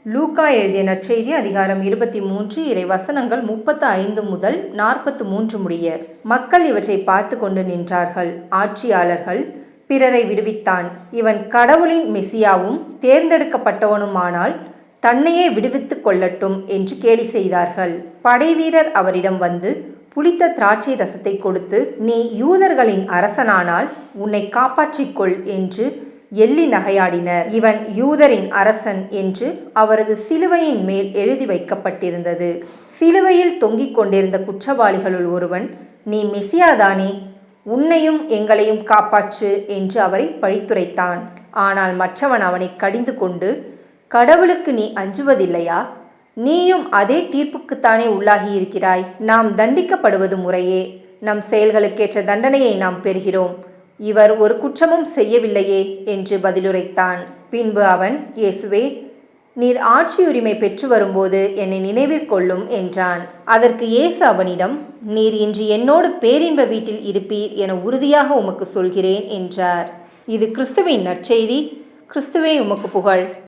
லூக்கா எழுதிய நற்செய்தி அதிகாரம் 23 இறை வசனங்கள் 35 முதல் 43 முடிய. மக்கள் இவற்றை பார்த்து கொண்டு நின்றார்கள். ஆட்சியாளர்கள், பிறரை விடுவித்தான், இவன் கடவுளின் மெசியாவும் தேர்ந்தெடுக்கப்பட்டவனுமானால் தன்னையே விடுவித்துக் கொள்ளட்டும் என்று கேலி செய்தார்கள். படைவீரர் அவரிடம் வந்து புளித்த திராட்சை ரசத்தை கொடுத்து, நீ யூதர்களின் அரசனானால் உன்னை காப்பாற்றிக்கொள் என்று எள்ளி நகையாடினர். இவன் யூதரின் அரசன் என்று அவரது சிலுவையின் மேல் எழுதி வைக்கப்பட்டிருந்தது. சிலுவையில் தொங்கிக் கொண்டிருந்த குற்றவாளிகளுள் ஒருவன், நீ மெசியாதானே, உன்னையும் எங்களையும் காப்பாற்று என்று அவரை பழித்துரைத்தான். ஆனால் மற்றவன் அவனை கடிந்து கொண்டு, கடவுளுக்கு நீ அஞ்சுவதில்லையா? நீயும் அதே தீர்ப்புக்குத்தானே உள்ளாகியிருக்கிறாய். நாம் தண்டிக்கப்படுவது முறையே, நம் செயல்களுக்கேற்ற தண்டனையை நாம் பெறுகிறோம். இவர் ஒரு குற்றமும் செய்யவில்லையே என்று பதிலுரைத்தான். பின்பு அவன், இயேசுவே, நீர் ஆட்சியுரிமை பெற்று வரும்போது என்னை நினைவிற்கொள்ளும் என்றான். அதற்கு இயேசு அவனிடம், நீர் இன்று என்னோடு பேரின்ப வீட்டில் இருப்பீர் என உறுதியாக உமக்கு சொல்கிறேன் என்றார். இது கிறிஸ்துவின் நற்செய்தி. கிறிஸ்துவே உமக்கு புகழ்.